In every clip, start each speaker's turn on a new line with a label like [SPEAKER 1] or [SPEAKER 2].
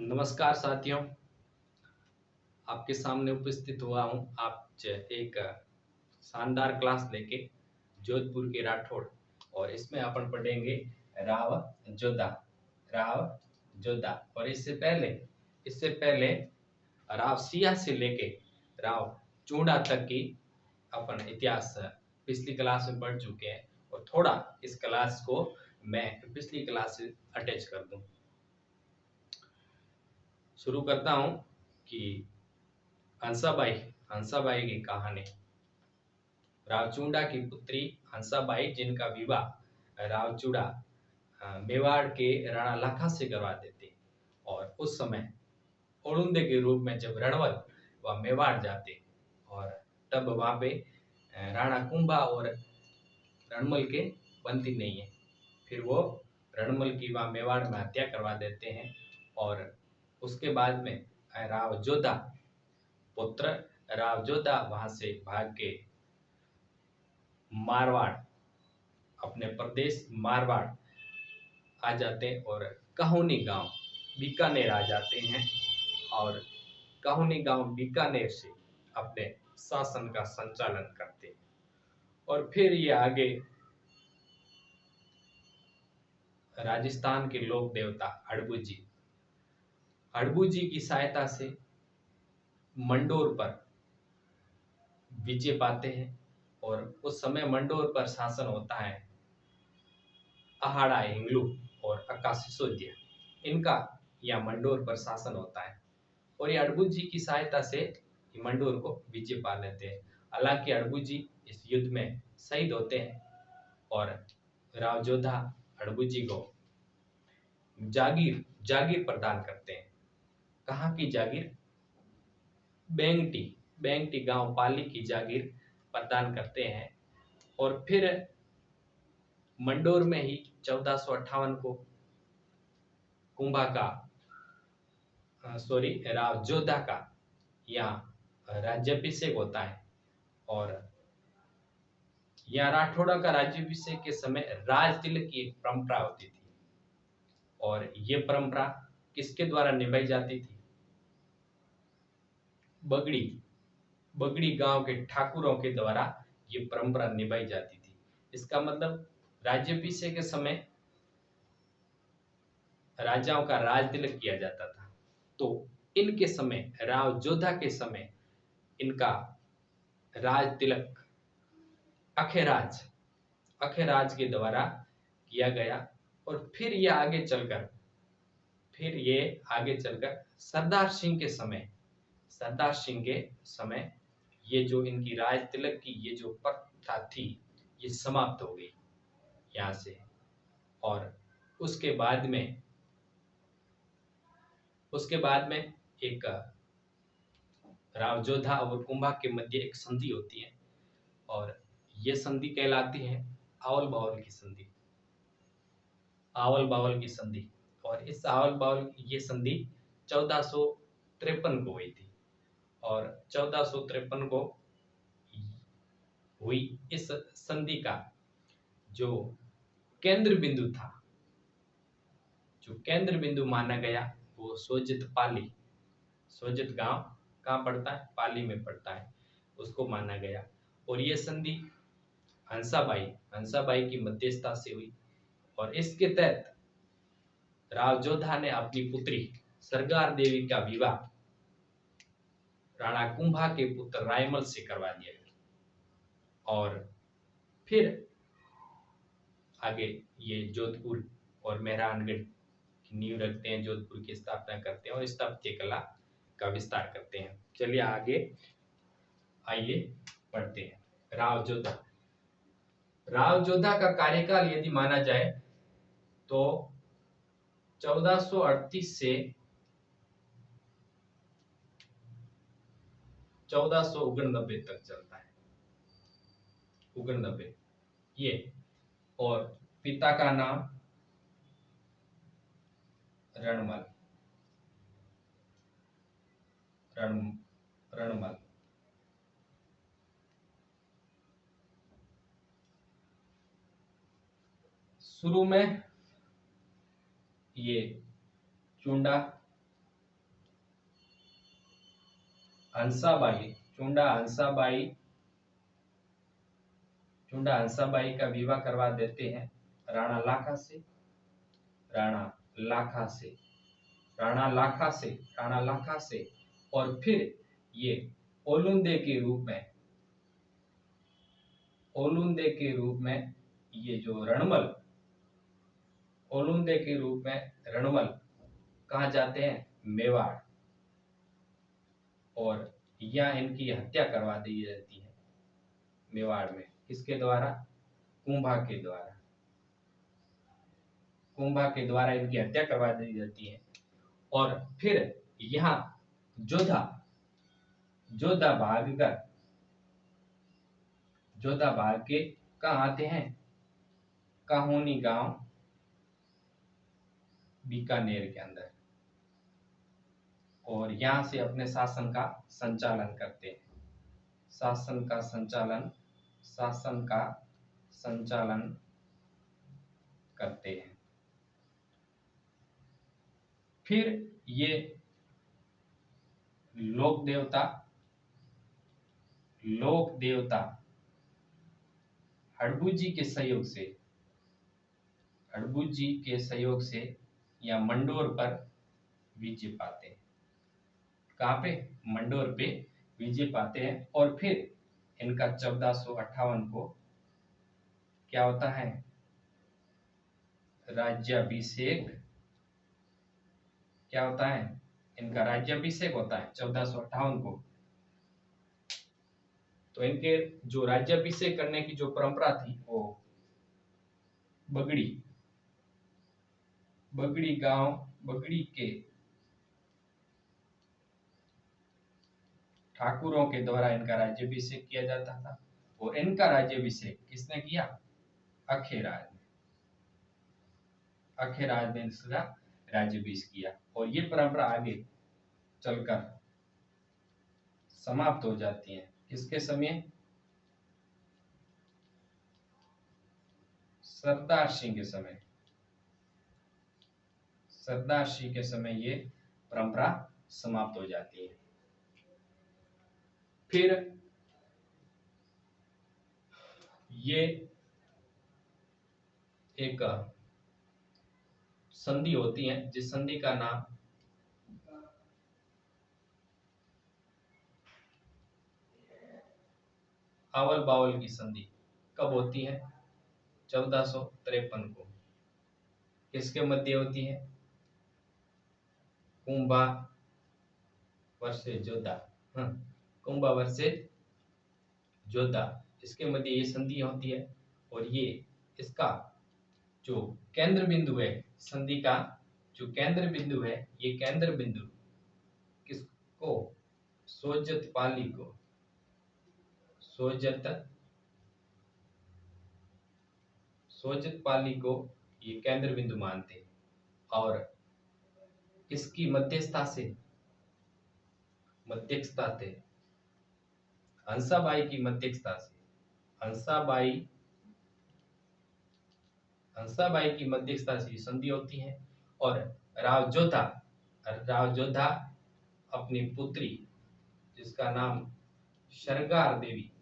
[SPEAKER 1] नमस्कार साथियों, आपके सामने उपस्थित हुआ हूँ एक शानदार क्लास लेके जोधपुर के राठौड़। और इसमें अपन पढ़ेंगे राव जोधा। राव जोधा और इससे पहले राव सिया से लेके राव चूंडा तक की अपन इतिहास पिछली क्लास में पढ़ चुके हैं। और थोड़ा इस क्लास को मैं पिछली क्लास से अटैच कर दूं। शुरू करता हूं कि हंसाबाई हंसाबाई की कहानी। रावचूड़ा की पुत्री हंसाबाई, जिनका विवाह रावचूड़ा मेवाड़ के राणा लाखा से करवा देते। और उस समय ओलुंदे के रूप में जब रणवल व मेवाड़ जाते, और तब वहां पे राणा कुंभा और रणमल के बनती नहीं है। फिर वो रणमल की वहां मेवाड़ में हत्या करवा देते हैं। और उसके बाद में राव जोधा पुत्र राव जोधा वहां से भाग के मारवाड़, अपने प्रदेश मारवाड़ आ जाते हैं और कहोनी गांव बीकानेर आ जाते हैं। और कहोनी गांव बीकानेर से अपने शासन का संचालन करते हैं। और फिर ये आगे राजस्थान के लोक देवता हड़बू जी की सहायता से मंडोर पर विजय पाते हैं। और उस समय मंडोर पर शासन होता है अहाड़ा हिंगलू और अक्का सिसोदिया, इनका या मंडोर पर शासन होता है। और ये अड़बू जी की सहायता से मंडोर को विजय पा लेते हैं। हालांकि अड़बू जी इस युद्ध में शहीद होते हैं। और राव जोधा अड़बू जी को जागीर प्रदान करते हैं। कहाँ की जागीर? बेंगटी गांव पाली की जागीर प्रदान करते हैं। और फिर मंडोर में ही 1458 को कुंभा का राव जोधा का यहाँ राज्याभिषेक होता है। और यहाँ राठौड़ा का राज्याभिषेक के समय राज तिलक की एक परंपरा होती थी। और ये परंपरा किसके द्वारा निभाई जाती थी? बगड़ी गांव के ठाकुरों के द्वारा ये परंपरा निभाई जाती थी। इसका मतलब राज्याभिषेक के समय राजाओं का राज तिलक किया जाता था। तो इनके समय, राव जोधा के समय, इनका राज तिलक अखेराज के द्वारा किया गया। और फिर ये आगे चलकर सरदार सिंह के समय ये जो इनकी राज तिलक की ये जो प्रथा थी, ये समाप्त हो गई यहाँ से। और उसके बाद में एक राव जोधा और कुंभा के मध्य एक संधि होती है। और ये संधि कहलाती है आवल बावल की संधि। और इस आवल बावल ये संधि 1453 को हुई थी। और 1453 को हुई इस संधि का जो केंद्र बिंदु माना गया, वो सोजित गांव कहाँ पड़ता है? पाली में पड़ता है, उसको माना गया। और ये संधि हंसाबाई की मध्यस्थता से हुई। और इसके तहत राव जोधा ने अपनी पुत्री सरगार देवी का विवाह राणा कुंभा के पुत्र रायमल से करवा दिया गया। और फिर आगे ये जोधपुर और मेहरानगढ़ की नींव रखते हैं, जोधपुर की स्थापना करते हैं और स्थापत्य कला का विस्तार करते हैं। चलिए आइए पढ़ते हैं। राव जोधा का कार्यकाल यदि माना जाए तो 1438 से 1489 तक चलता है। 89 ये। और पिता का नाम रणमल। शुरू में ये चूंडा हंसाबाई, चुंडा हंसाबाई का विवाह करवा देते हैं राणा लाखा से, राणा लाखा से, राणा लाखा से, राणा लाखा से। और फिर ये ओलुंदे के रूप में, ओलुंदे के रूप में ये जो रणमल, ओलुंदे के रूप में रणमल कहाँ जाते हैं? मेवाड़। और यहाँ इनकी हत्या करवा दी जाती है मेवाड़ में। किसके द्वारा? कुंभा के द्वारा। कुंभा के द्वारा इनकी हत्या करवा दी जाती है। और फिर यहाँ जोधा, जोधा भागकर, जोधा भाग के कहाँ आते हैं? काहोनी गांव, बीकानेर के अंदर। और यहाँ से अपने शासन का संचालन करते हैं। शासन का संचालन, शासन का संचालन करते हैं। फिर ये लोक देवता, लोक देवता हड़बू के सहयोग से, हड़बू के सहयोग से या मंडोर पर विजय पाते हैं। कहाँ पे? मंडोर पे विजय पाते हैं। और फिर इनका 1458 को क्या होता है? राज्याभिषेक। क्या होता है? इनका राज्याभिषेक होता है 1458 को। तो इनके जो राज्याभिषेक करने की जो परंपरा थी वो बगड़ी, बगड़ी गांव, बगड़ी के ठाकुरों के द्वारा इनका राज्याभिषेक किया जाता था। और इनका राज्याभिषेक किसने किया? अखेराज ने, अखेराज ने इसका राज्याभिषेक किया। और ये परंपरा आगे चलकर समाप्त हो जाती है। किसके समय? सरदार सिंह के समय। सरदार सिंह के समय ये परंपरा समाप्त हो जाती है। फिर ये एक संधि होती है जिस संधि का नाम आवल बावल की संधि कब होती है? 1453 को। किसके मध्य होती है? कुंभा वर्सेस जोधा। कुंभा वर्सेस जोधा, इसके मध्य ये संधि होती है। और ये इसका जो केंद्र बिंदु है, संधि का जो केंद्र बिंदु है, ये केंद्र बिंदु किसको? सोजत पाली को, सोजत, सोजत पाली को ये केंद्र बिंदु मानते हैं। और किसकी मध्यस्थता से? मध्यस्थता से हंसाबाई की मध्यस्थता से, हंसाबाई, हंसाबाई की मध्यस्थता से संधि होती है। और राव जोधा, राव जोधा अपनी पुत्री जिसका नाम सरगार देवी,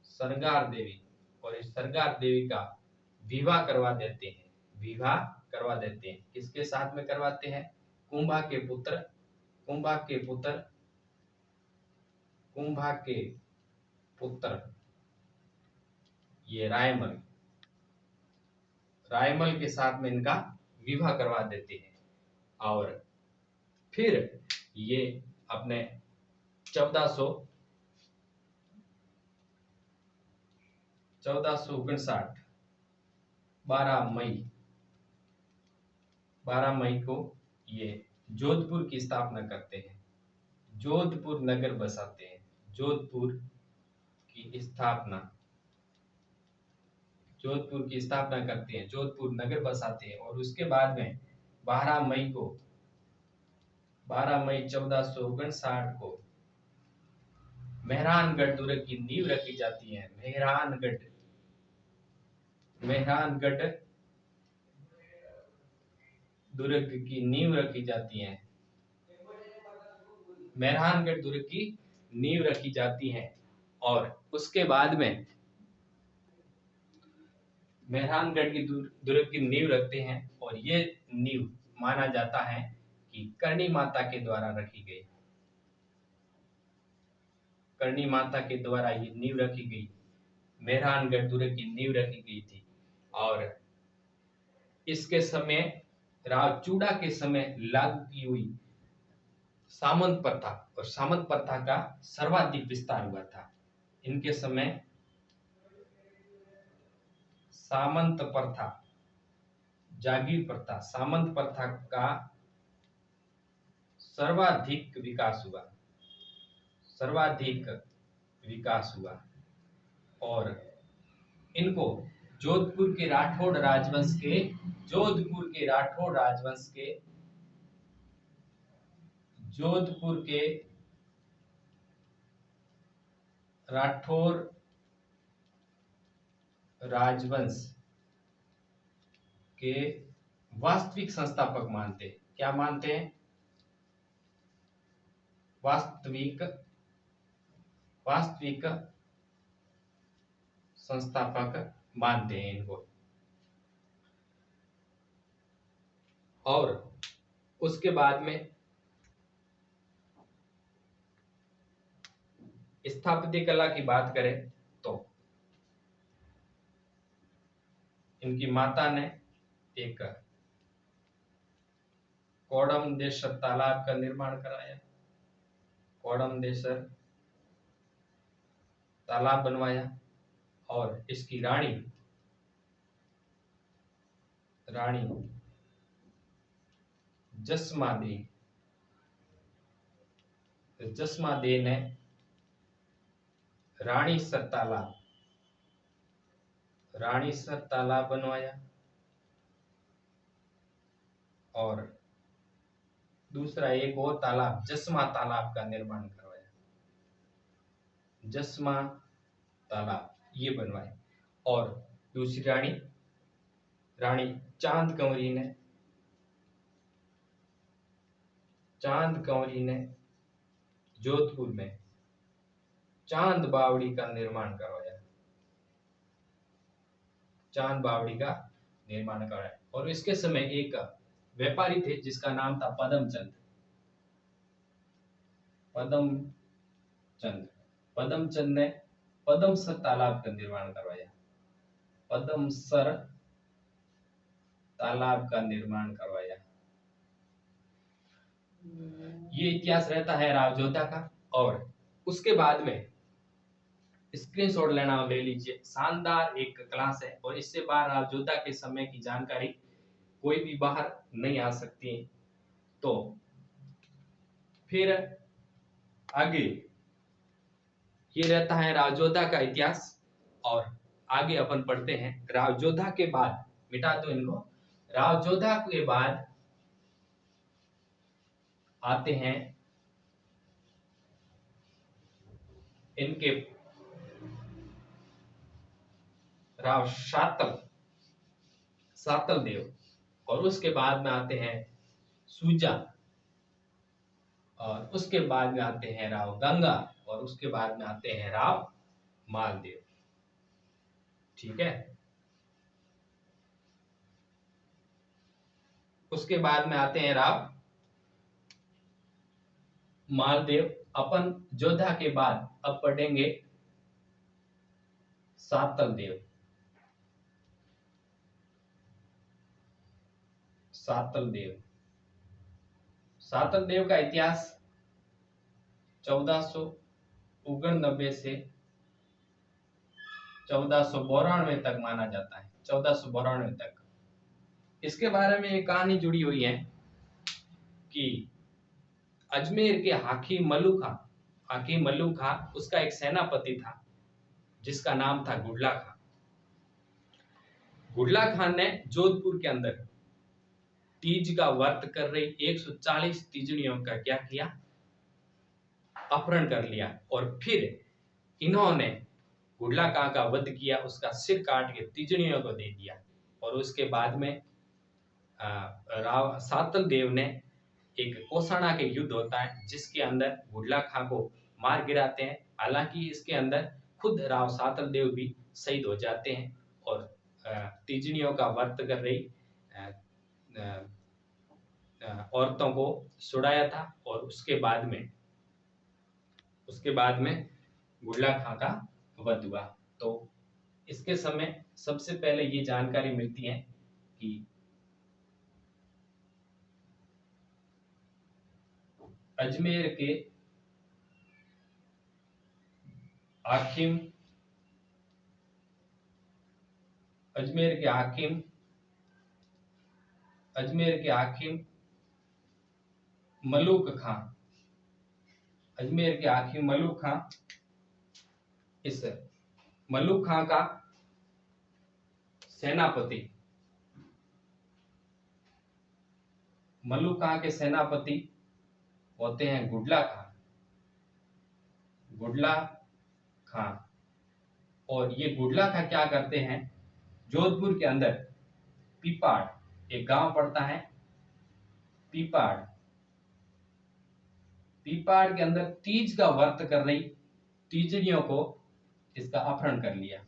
[SPEAKER 1] सरगार देवी, और इस सरगार देवी का विवाह करवा देते हैं। विवाह करवा देते हैं। किसके साथ में करवाते हैं? कुंभा के पुत्र, कुंभा के पुत्र, कुंभा के पुत्र ये रायमल, रायमल के साथ में इनका विवाह करवा देते हैं। और फिर ये अपने 1459, 12 मई, 12 मई को ये जोधपुर की स्थापना करते हैं। जोधपुर नगर बसाते हैं। जोधपुर की स्थापना, जोधपुर की स्थापना करते हैं, जोधपुर नगर बसाते हैं। और उसके बाद में 12 मई को, 12 मई 1459 को मेहरानगढ़ दुर्ग की नींव रखी जाती है। मेहरानगढ़, मेहरानगढ़ दुर्ग की नींव रखी जाती है। मेहरानगढ़ दुर्ग की नींव रखी जाती है। और उसके बाद में मेहरानगढ़ की दुर्ग की नींव रखते हैं, और ये नींव माना जाता है कि करणी माता के द्वारा रखी गई। करणी माता के द्वारा ये नींव रखी गई, मेहरानगढ़ दुर्ग की नींव रखी गई थी। और इसके समय रावचूड़ा के समय लागू की हुई सामंत प्रथा, और सामंत प्रथा का सर्वाधिक विस्तार हुआ था इनके समय। सामंत प्रथा, जागीर प्रथा, सामंत प्रथा का सर्वाधिक विकास हुआ, सर्वाधिक विकास हुआ। और इनको जोधपुर के राठौड़ राजवंश के, जोधपुर के राठौड़ राजवंश के, जोधपुर के राठौर राजवंश के वास्तविक संस्थापक मानते। क्या मानते हैं? वास्तविक संस्थापक मानते हैं इनको। और उसके बाद में स्थापत्य कला की बात करें तो इनकी माता ने एक कोडमदेश्वर तालाब का निर्माण कराया, कोडमदेश्वर तालाब बनवाया। और इसकी रानी जसमा दे ने रानीसर तालाब बनवाया। और दूसरा एक और तालाब, जसमा तालाब का निर्माण करवाया, जसमा तालाब ये बनवाए। और दूसरी रानी चांद कंवरी ने जोधपुर में चांद बावड़ी का निर्माण करवाया, चांद बावड़ी का निर्माण करवाया। और इसके समय एक व्यापारी थे जिसका नाम था पदमचंद ने पदमसर तालाब का निर्माण करवाया, पदमसर तालाब का निर्माण करवाया। ये इतिहास रहता है रावजोधा का। और उसके बाद में स्क्रीनशॉट लेना ले लीजिए, शानदार एक क्लास है। और इससे बाहर रावजोधा के समय की जानकारी कोई भी बाहर नहीं आ सकती। तो फिर आगे ये रहता है रावजोधा का इतिहास। और आगे अपन पढ़ते हैं रावजोधा के बाद, मिटा दो इनको। रावजोधा के बाद आते हैं इनके राव सातल देव। और उसके बाद में आते हैं सूजा। और उसके बाद में आते हैं राव गंगा। और उसके बाद में आते हैं राव मालदेव। ठीक है। उसके बाद में आते हैं राव मालदेव। अपन जोधा के बाद अब पढ़ेंगे सातल देव। सातल देव का इतिहास 1499 से 1492 तक माना जाता है, 1492 तक। इसके बारे में एक कहानी जुड़ी हुई है कि अजमेर के हाकिम मल्लू खां उसका एक सेनापति था जिसका नाम था गुडला खां। गुडला खान ने जोधपुर के अंदर तीज का व्रत कर रही 140 तीजड़ियों का क्या किया? अपहरण कर लिया। और फिर इन्होंने गुडला खां का वध किया, उसका सिर काट के तीजड़ियों को दे दिया। और उसके बाद में राव सातल देव ने एक कोसाणा के युद्ध होता है जिसके अंदर गुडला खां को मार गिराते हैं। हालांकि इसके अंदर खुद राव सातल देव भी शहीद हो जाते हैं और तीजड़ियों का व्रत कर रही अ, औरतों को छुड़ाया था और उसके बाद में गुडला खां का वध हुआ। तो इसके समय सबसे पहले ये जानकारी मिलती है कि अजमेर के हाकिम अजमेर के हाकिम अजमेर के हाकिम मलूक खां अजमेर के हाकिम मलूक खां इस मलूक खां का सेनापति मलूक खां के सेनापति होते हैं गुडला खां। और ये गुडला खां क्या करते हैं, जोधपुर के अंदर पीपाड़ एक गांव पड़ता है, पीपाड़ के अंदर तीज का व्रत कर रही तीजड़ियों को इसका अपहरण कर लिया।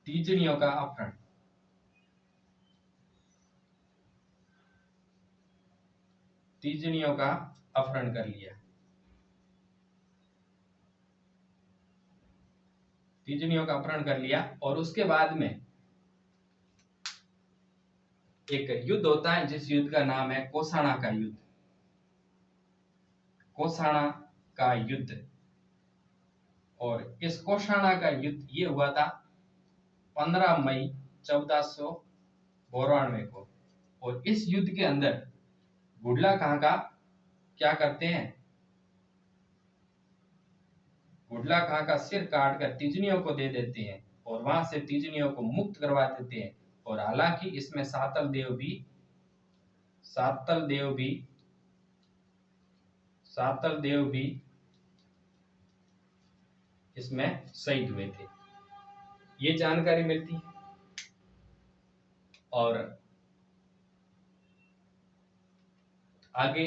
[SPEAKER 1] तीजड़ियों का अपहरण कर लिया। तीजड़ियों का अपहरण कर लिया और उसके बाद में एक युद्ध होता है जिस युद्ध का नाम है कोसाणा का युद्ध। कोसाणा का युद्ध। और इस कोसाणा का युद्ध ये हुआ था 15 मई 1492 को। और इस युद्ध के अंदर गुडला खां का क्या करते हैं, गुडला खां का सिर काट कर तीजड़ियों को दे देते हैं और वहां से तीजड़ियों को मुक्त करवा देते हैं। और हालांकि इसमें सातल देव भी इसमें शहीद हुए थे, ये जानकारी मिलती है। और आगे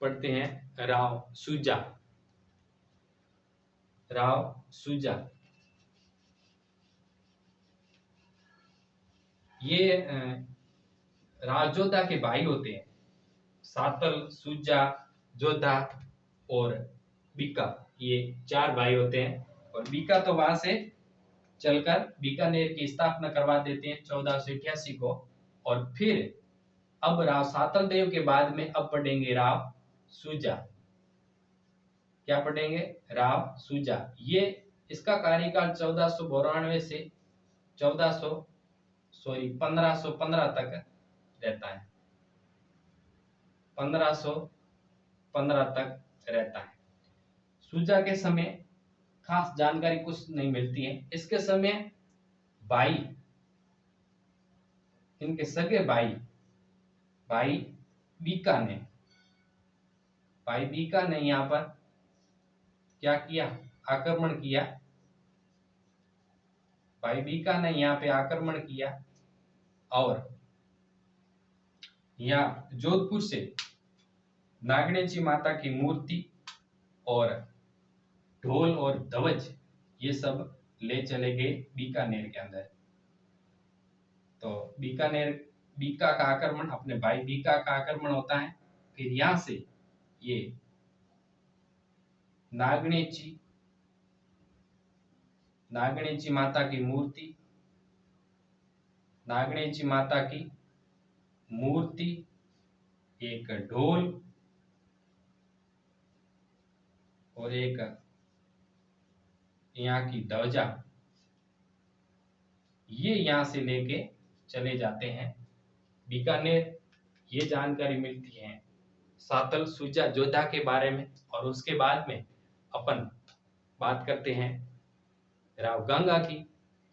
[SPEAKER 1] पढ़ते हैं राव सूजा। ये राव जोधा के भाई होते हैं। सातल, सूजा, जोधा और बीका, ये 4 भाई होते हैं। और बीका तो वहां से चलकर बीकानेर की स्थापना करवा देते हैं 1488 को। और फिर अब राव सातल देव के बाद में अब पढ़ेंगे राव सूजा। क्या पढ़ेंगे, राव सूजा। ये इसका कार्यकाल 1492 से 1515 तक रहता है। 1515 तक रहता है। सूजा के समय खास जानकारी कुछ नहीं मिलती है। इसके समय भाई, इनके सगे भाई बीका ने यहाँ पर क्या किया, आक्रमण किया। भाई बीका ने यहाँ पे आक्रमण किया और यहाँ जोधपुर से नागणेची माता की मूर्ति और ढोल और ध्वज ये सब ले चले गए बीकानेर के अंदर। तो बीका का आक्रमण, अपने भाई बीका का आक्रमण होता है। फिर यहां से ये नागणेची माता की मूर्ति, एक ढोल और एक यहाँ की ध्वजा, ये यहाँ से लेके चले जाते हैं बीकानेर। ये जानकारी मिलती है सातल सूजा जोधा के बारे में। और उसके बाद में अपन बात करते हैं राव गंगा की।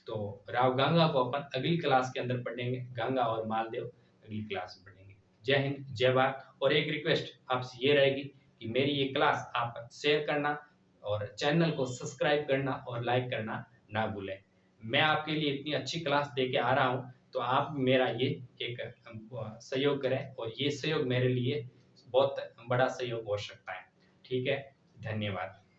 [SPEAKER 1] तो राव गंगा को अपन अगली क्लास के अंदर पढ़ेंगे, गंगा और मालदेव अगली क्लास में पढ़ेंगे। जय हिंद, जय भारत। और एक रिक्वेस्ट आपसे ये रहेगी कि मेरी ये क्लास आप शेयर करना और चैनल को सब्सक्राइब करना और लाइक करना ना भूलें। मैं आपके लिए इतनी अच्छी क्लास दे के आ रहा हूँ तो आप मेरा ये एक सहयोग करें और ये सहयोग मेरे लिए बहुत बड़ा सहयोग हो सकता है। ठीक है? धन्यवाद।